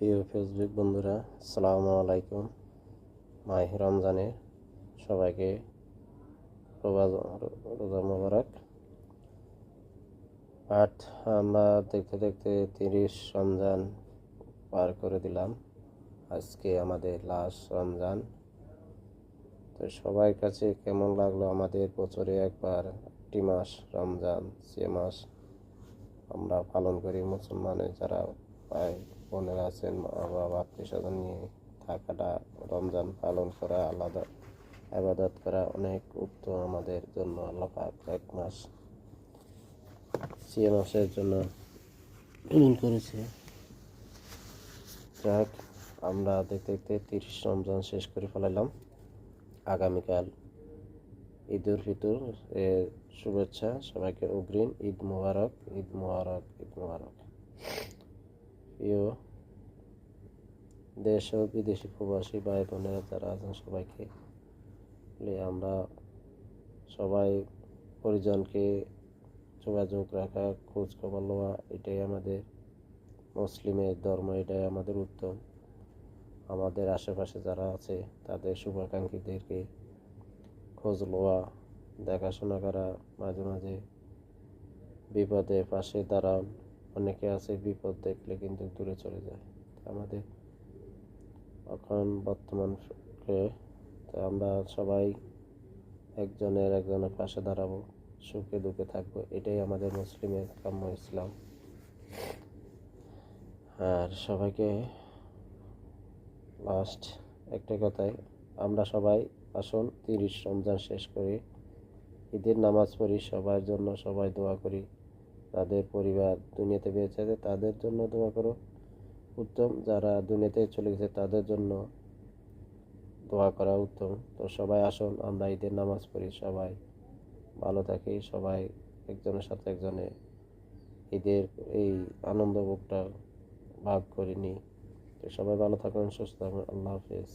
প্রিয় ফেসবুক বন্ধুরা, আসসালামু আলাইকুম। মাহে রমজানে সবাইকে রোজা মোবারক। আট আমরা দেখতে দেখতে 30 রমজান পার করে দিলাম। আজকে আমাদের লাস্ট রমজান। তো সবার কাছে কেমন লাগলো আমাদের বছরে একবার একটি মাস রমজান, যে মাস আমরা পালন করি মুসলমানের যারা ভাই বোনেরা আছেন, মা বাবা আত্মীয় স্বজন নিয়ে থাকাটা, রমজান পালন করা, আলাদা ইবাদত করা অনেক উত্তম আমাদের জন্য। আল্লাহ পাক এক মাস সে মাসের জন্য পালন করেছে। যাক, আমরা দেখতে দেখতে 30 রমজান শেষ করে ফেলালাম। আগামীকাল ঈদ উল ফিতর এর শুভেচ্ছা সবাইকে অগ্রিম। ঈদ মোবারক, ঈদ মোবারক, ঈদ মোবারক। প্রিয় দেশ ও বিদেশি প্রবাসী ভাই বোনেরা যারা আছেন সবাইকে আমরা সবাই পরিজনকে যোগাযোগ রাখা, খোঁজ খবর লওয়া, এটাই আমাদের মুসলিমের ধর্ম, এটাই আমাদের উত্তম। আমাদের আশেপাশে যারা আছে তাদের শুভাকাঙ্ক্ষীদেরকে খোঁজ লওয়া, দেখাশোনা করা, মাঝে মাঝে বিপদে পাশে দাঁড়ান। অনেকে আছে বিপদ দেখলে কিন্তু দূরে চলে যায়। আমাদের এখন বর্তমানকে আমরা সবাই একজনের পাশে দাঁড়াবো, সুখে দুঃখে থাকবো, এটাই আমাদের মুসলিমের কাম্য ইসলাম। আর সবাইকে লাস্ট একটা কথাই, আমরা সবাই আসুন 30 রমজান শেষ করি, ঈদের নামাজ পড়ি, সবার জন্য সবাই দোয়া করি। তাদের পরিবার দুনিয়াতে বেঁচে আছে তাদের জন্য দোয়া করো, উত্তম। যারা দুনিয়াতে চলে গেছে তাদের জন্য দোয়া করা উত্তম। তো সবাই আসুন আমরা ঈদের নামাজ পড়ি, সবাই ভালো থাকি, সবাই একজনের সাথে একজনে ঈদের এই আনন্দ ভোগটা ভাগ করে নিই। তো সবাই ভালো থাকুন, সুস্থ থাকুন। আল্লাহ হাফেজ।